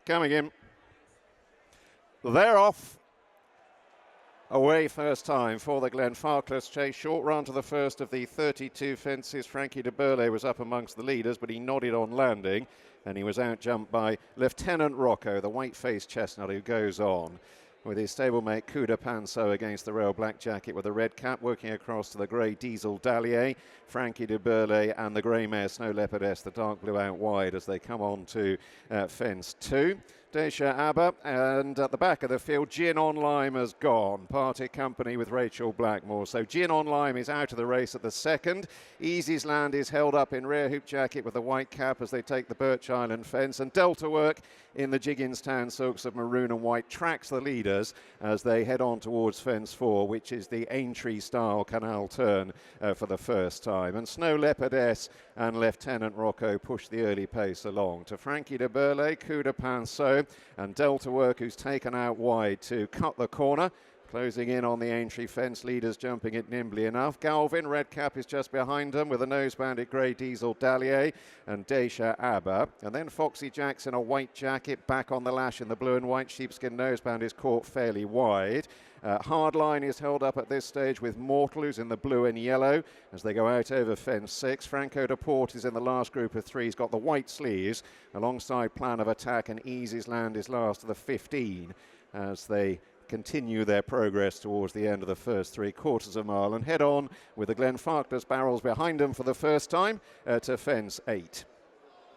Coming in. They're off. Away first time for the Glenfarclas Chase. Short run to the first of the 32 fences. Frankie de Burle was up amongst the leaders, but he nodded on landing, and he was out-jumped by Lieutenant Rocco, the white-faced chestnut, who goes on with his stablemate Coup de Pinceau against the rail black jacket with a red cap, working across to the grey Diesel Dallier, Frankie de Burle and the grey mare Snow Leopardess, the dark blue out wide as they come on to fence 2. Desha Abba, and at the back of the field, Gin on Lime has gone. Party company with Rachel Blackmore. So Gin on Lime is out of the race at the second. Easy's Land is held up in rear hoop jacket with the white cap as they take the Birch Island fence. And Delta Work in the Jigginstown silks of maroon and white tracks the leaders as they head on towards fence 4, which is the Aintree style canal turn for the first time. And Snow Leopardess and Lieutenant Rocco push the early pace along to Frankie de Burle, Coup de Pinceau, and Delta Work, who's taken out wide to cut the corner. Closing in on the Aintree fence, leaders jumping it nimbly enough. Galvin, red cap, is just behind them with a nose-banded grey Diesel Dallier and Desha Abba. And then Foxy Jack's in a white jacket, back on the lash in the blue and white. Sheepskin noseband is caught fairly wide. Hardline is held up at this stage with Mortal, who's in the blue and yellow as they go out over fence 6. Franco de Port is in the last group of 3. He's got the white sleeves alongside Plan of Attack, and Easy's Land is last of the 15 as they continue their progress towards the end of the first 3/4 of a mile and head on with the Glenfarclas barrels behind them for the first time to fence 8.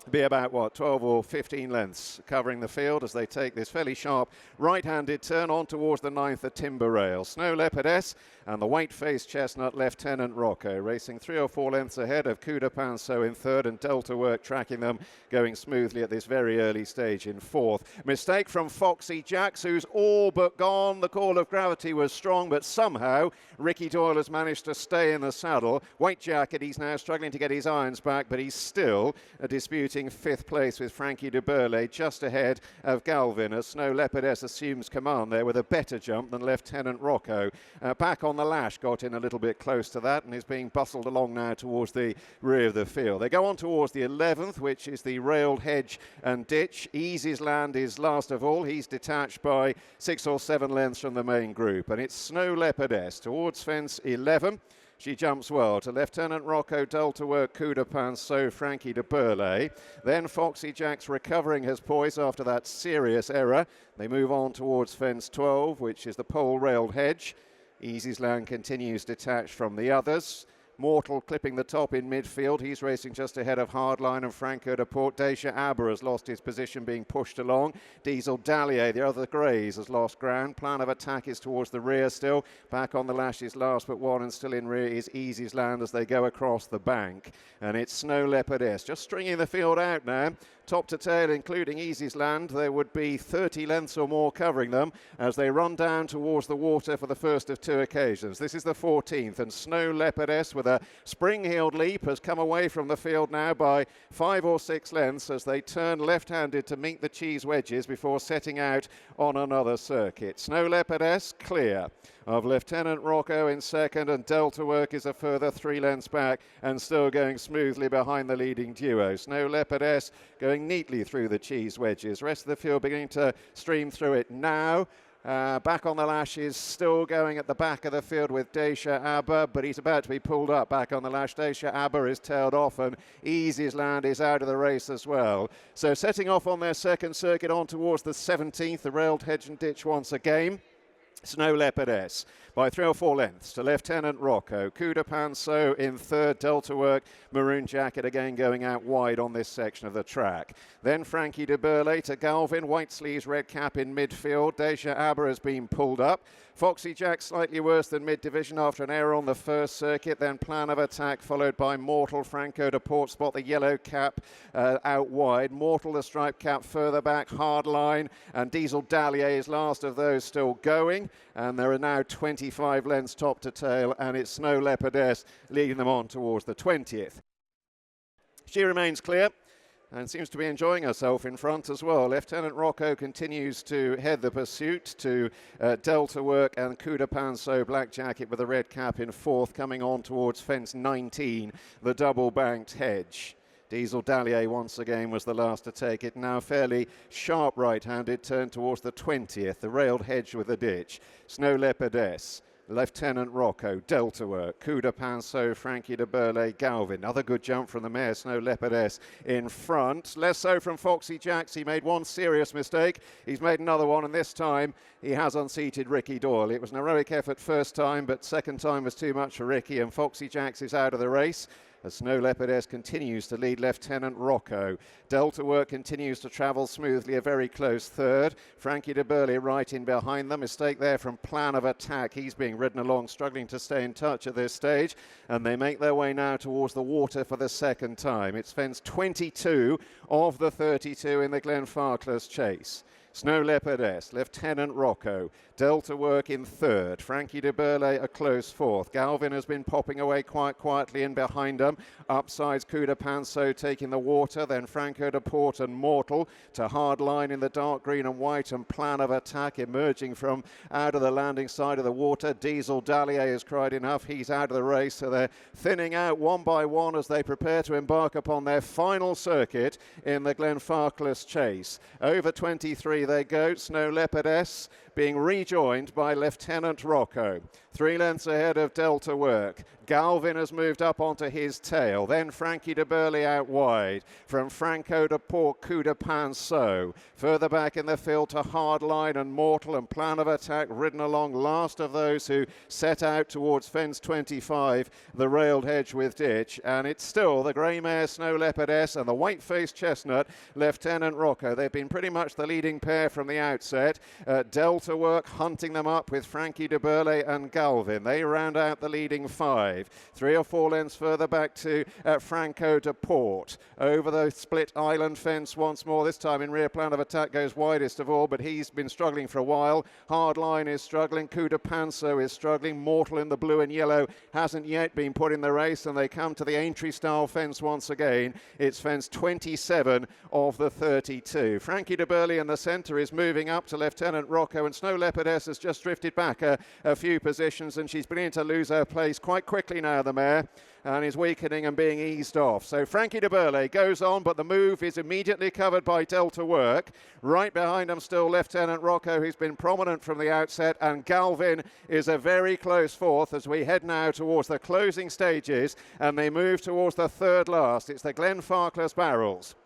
Be about, 12 or 15 lengths covering the field as they take this fairly sharp right-handed turn on towards the 9th at Timber Rail. Snow Leopardess and the white-faced chestnut Lieutenant Rocco racing 3 or 4 lengths ahead of Coup de Pinceau in 3rd, and Delta Work tracking them, going smoothly at this very early stage in 4th. Mistake from Foxy Jacks, who's all but gone. The call of gravity was strong, but somehow Ricky Doyle has managed to stay in the saddle. White jacket, he's now struggling to get his irons back, but he's still disputing 5th place with Frankie de Burle just ahead of Galvin as Snow Leopardess assumes command there with a better jump than Lieutenant Rocco. Back on the lash, got in a little bit close to that and is being bustled along now towards the rear of the field. They go on towards the 11th, which is the railed hedge and ditch. Easy's Land is last of all. He's detached by 6 or 7 lengths from the main group, and it's Snow Leopardess towards fence 11. She jumps well to Lieutenant Rocco, Delta Work, Coup de Pinceau, Frankie de Burle. Then Foxy Jack's recovering his poise after that serious error. They move on towards fence 12, which is the pole railed hedge. Easy's Land continues detached from the others. Mortal clipping the top in midfield. He's racing just ahead of Hardline and Franco de Port. Desha Abba has lost his position, being pushed along. Diesel Dallier, the other greys, has lost ground. Plan of Attack is towards the rear still. Back on the lash is last but one, and still in rear is Easy's Land as they go across the bank. And it's Snow Leopardess just stringing the field out now. Top to tail, including Easy's Land. There would be 30 lengths or more covering them as they run down towards the water for the first of 2 occasions. This is the 14th, and Snow Leopardess with a spring-heeled leap has come away from the field now by 5 or 6 lengths as they turn left-handed to meet the cheese wedges before setting out on another circuit. Snow Leopardess clear of Lieutenant Rocco in second, and Delta Work is a further 3 lengths back and still going smoothly behind the leading duo. Snow Leopardess going neatly through the cheese wedges. Rest of the field beginning to stream through it now. Back on the lash is still going at the back of the field with Desha Abba, but he's about to be pulled up back on the lash. Desha Abba is tailed off, and Easy's Land is out of the race as well. So setting off on their second circuit on towards the 17th, the railed hedge and ditch once again. Snow Leopardess by 3 or 4 lengths to Lieutenant Rocco. Coup de Pinceau in 3rd, Delta Work, Maroon Jacket again going out wide on this section of the track. Then Frankie de Burle to Galvin, white sleeves, red cap in midfield. Desha Abba has been pulled up. Foxy Jack slightly worse than mid-division after an error on the first circuit. Then Plan of Attack followed by Mortal. Franco de Port spot the yellow cap out wide. Mortal the striped cap further back. Hardline and Diesel Dallier is last of those still going. And there are now 25 lengths top to tail, and it's Snow Leopardess leading them on towards the 20th. She remains clear and seems to be enjoying herself in front as well. Lieutenant Rocco continues to head the pursuit to Delta Work and Coup de Pinceau, black jacket with a red cap in 4th, coming on towards fence 19, the double-banked hedge. Diesel Dallier once again was the last to take it. Now fairly sharp right-handed turn towards the 20th. The railed hedge with the ditch. Snow Leopardess. Lieutenant Rocco, Delta Work, Coup de Pinceau, Frankie de Burley, Galvin. Another good jump from the mare, Snow Leopardess in front. Less so from Foxy Jacks. He made one serious mistake. He's made another one, and this time he has unseated Ricky Doyle. It was an heroic effort first time, but second time was too much for Ricky, and Foxy Jacks is out of the race. As Snow Leopardess continues to lead Lieutenant Rocco. Delta Work continues to travel smoothly, a very close third. Frankie de Burley right in behind them. Mistake there from Plan of Attack. He's being ridden along, struggling to stay in touch at this stage. And they make their way now towards the water for the second time. It's fence 22 of the 32 in the Glenfarclas Chase. Snow Leopardess, Lieutenant Rocco, Delta Work in third, Frankie de Burley a close fourth. Galvin has been popping away quite quietly in behind them. Upsides Coup de Pinceau taking the water, then Franco de Port and Mortal to hard line in the dark green and white, and Plan of Attack emerging from out of the landing side of the water. Diesel Dallier has cried enough, he's out of the race, so they're thinning out one by one as they prepare to embark upon their final circuit in the Glenfarclas Chase. Over 23 they go. Snow Leopardess being rejoined by Lieutenant Rocco. 3 lengths ahead of Delta Work. Galvin has moved up onto his tail. Then Frankie de Burley out wide. From Franco de Port, Coup de Pinceau. Further back in the field to Hardline and Mortal, and Plan of Attack ridden along last of those who set out towards fence 25, the railed hedge with ditch. And it's still the grey mare Snow Leopardess and the white-faced chestnut Lieutenant Rocco. They've been pretty much the leading pair from the outset. Delta Work hunting them up with Frankie de Burley and Galvin. They round out the leading 5. 3 or 4 lengths further back to Franco de Port. Over the split island fence once more. This time in rear. Plan of Attack goes widest of all, but he's been struggling for a while. Hardline is struggling. Coup de Pinceau is struggling. Mortal in the blue and yellow hasn't yet been put in the race, and they come to the Aintree style fence once again. It's fence 27 of the 32. Frankie de Burley in the centre is moving up to Lieutenant Rocco, and Snow Leopardess has just drifted back a few positions, and she's beginning to lose her place quite quickly now, the mare, and is weakening and being eased off. So Frankie de Burley goes on, but the move is immediately covered by Delta Work. Right behind him still Lieutenant Rocco, who's been prominent from the outset, and Galvin is a very close fourth as we head now towards the closing stages, and they move towards the third last. It's the Glenfarclas Barrels.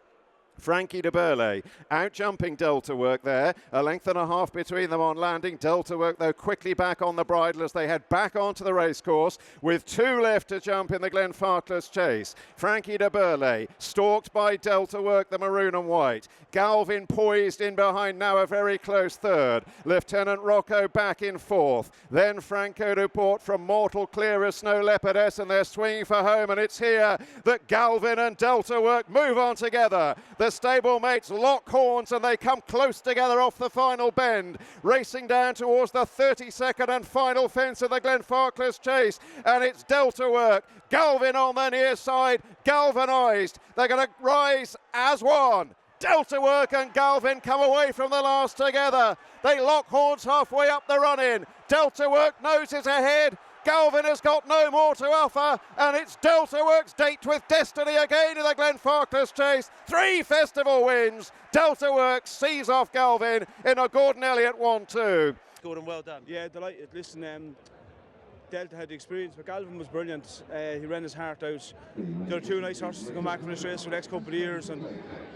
Frankie de Burley out jumping Delta Work there. A length and a half between them on landing. Delta Work, though, quickly back on the bridle as they head back onto the racecourse with 2 left to jump in the Glenfarclas Chase. Frankie de Burley stalked by Delta Work, the maroon and white. Galvin poised in behind, now a very close third. Lieutenant Rocco back in fourth. Then Franco de Port from Mortal clear as Snow Leopardess, and they're swinging for home, and it's here that Galvin and Delta Work move on together. The stablemates lock horns and they come close together off the final bend, racing down towards the 32nd and final fence of the Glenfarclas Chase, and it's Delta Work. Galvin on the near side, galvanised. They're going to rise as one. Delta Work and Galvin come away from the last together. They lock horns halfway up the run-in. Delta Work noses ahead. Galvin has got no more to offer, and it's Delta Work's date with destiny again in the Glenfarclas Chase. 3 festival wins. Delta Work sees off Galvin in a Gordon Elliott 1-2. Gordon, well done. Yeah, delighted. Listen, Delta had the experience, but Galvin was brilliant. He ran his heart out. There are 2 nice horses to come back from this race for the next couple of years, and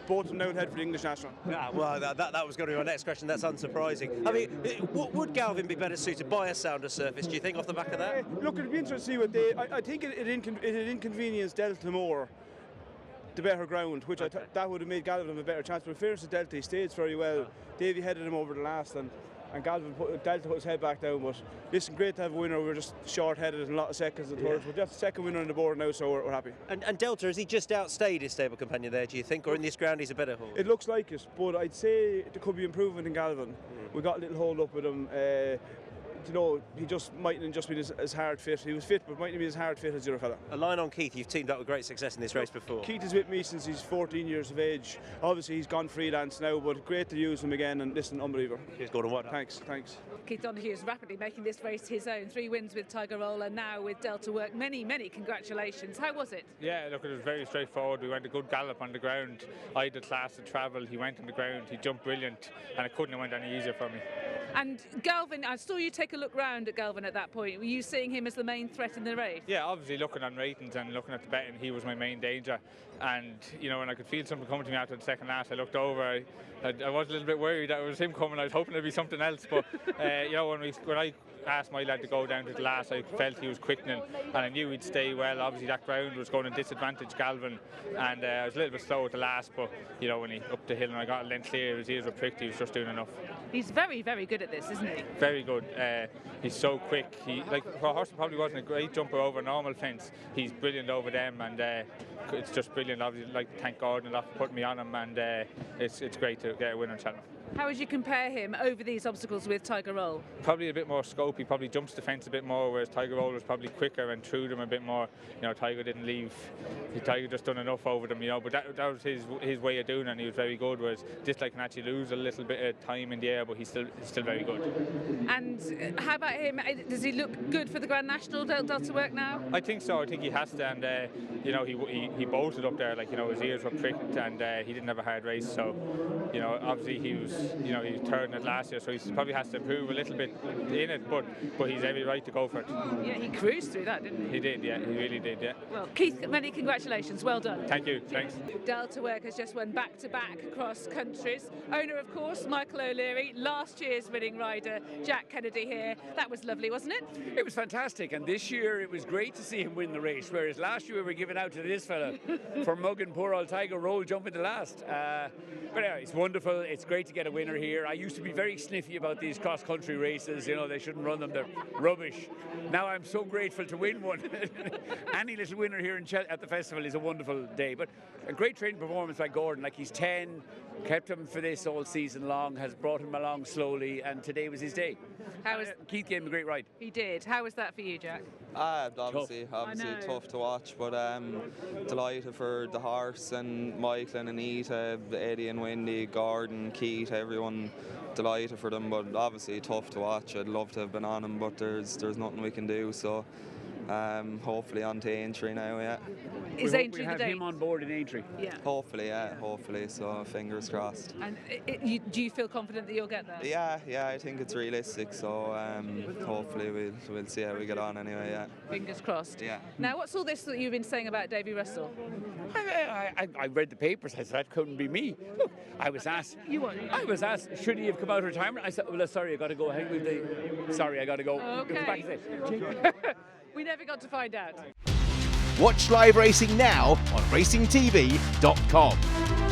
both of them now head for the English National. Yeah, well, that was going to be my next question. That's unsurprising. I mean, would Galvin be better suited by a sounder surface, do you think, off the back of that? Look, it'd be interesting to see what they... I think it inconvenienced Delta more, the better ground, which okay. That would have made Galvin a better chance. But in fairness to Delta, he staged very well. Davey headed him over the last, and Delta put his head back down. But listen, great to have a winner. We're just short-headed in a lot of seconds and thirds. But that's the second winner on the board now, so we're happy. And Delta, has he just outstayed his stable companion there, do you think? Or in this ground he's a better horse? It looks like it, but I'd say there could be improvement in Galvin. We got a little hold up with him. he just mightn't just been as hard fit. He was fit, but mightn't be as hard fit as the other fella. A line on Keith, you've teamed up with great success in this race before. Keith is with me since he's 14 years of age. Obviously, he's gone freelance now, but great to use him again. And listen, unbeliever. Here's Gordon Watt. Thanks. Keith Donoghue is rapidly making this race his own. 3 wins with Tiger Roll and now with Delta Work. Many congratulations. How was it? Yeah, look, it was very straightforward. We went a good gallop on the ground. I had the class to travel. He went on the ground. He jumped brilliant, and it couldn't have went any easier for me. And Galvin, I saw you take a look round at Galvin at that point. Were you seeing him as the main threat in the race? Yeah, obviously looking on ratings and looking at the betting, he was my main danger. And, when I could feel something coming to me after the second last, I looked over. I was a little bit worried that it was him coming. I was hoping it'd be something else. But, when I asked my lad to go down to the last, I felt he was quickening and I knew he'd stay well. Obviously that ground was going to disadvantage Galvin, and I was a little bit slow at the last, but when he up the hill and I got a length clear, his ears were pricked, he was just doing enough. He's very good at this, isn't he? Very good. He's so quick. For a horse that probably wasn't a great jumper over a normal fence, he's brilliant over them, and it's just brilliant. Obviously, thank Gordon Elliott for putting me on him, and it's great to get a win on Cheltenham. How would you compare him over these obstacles with Tiger Roll? Probably a bit more scope. He probably jumps the fence a bit more, whereas Tiger Roll was probably quicker and threw them a bit more. Tiger didn't leave. Tiger just done enough over them, but that was his way of doing it, and he was very good. Whereas this can actually lose a little bit of time in the air, but he's still very good. And how about him? Does he look good for the Grand National Delta Work now? I think so. I think he has to, and he bolted up there. His ears were pricked, and he didn't have a hard race. So, obviously he was third in it last year, so he probably has to improve a little bit in it, but he's every right to go for it. Yeah, he cruised through that, didn't he? He did, yeah, he really did, yeah. Well, Keith, many congratulations, well done. Thank you, thanks. Delta Work has just won back-to-back across countries. Owner, of course, Michael O'Leary, last year's winning rider, Jack Kennedy here. That was lovely, wasn't it? It was fantastic, and this year it was great to see him win the race, whereas last year we were giving out to this fella for mugging poor old Tiger Roll jumping the last. But anyway, it's wonderful. It's great to get a winner here. I used to be very sniffy about these cross-country races. They shouldn't run them. They're rubbish. Now I'm so grateful to win one. Any little winner here at the festival is a wonderful day. But a great training performance by Gordon. He's 10, kept him for this all season long, has brought him along slowly, and today was his day. Keith gave him a great ride. He did. How was that for you, Jack? Obviously tough to watch, but delighted for the horse and Michael and Anita, Eddie and Wendy, Gordon, Keith, everyone. Delighted for them, but obviously tough to watch. I'd love to have been on him, but there's nothing we can do. So hopefully on to Aintree now, yeah. Is we Aintree have the date? him on board in Aintree. Yeah. Hopefully. So fingers crossed. And do you feel confident that you'll get there? Yeah, I think it's realistic. So hopefully we'll see how we get on anyway. Yeah. Fingers crossed. Yeah. Now, what's all this that you've been saying about Davy Russell? I read the papers. I said that couldn't be me. Look, I was asked. I was asked, should he have come out of retirement? I said, well, sorry, I got to go. Sorry, I got to go. Okay. We never got to find out. Watch live racing now on racingtv.com.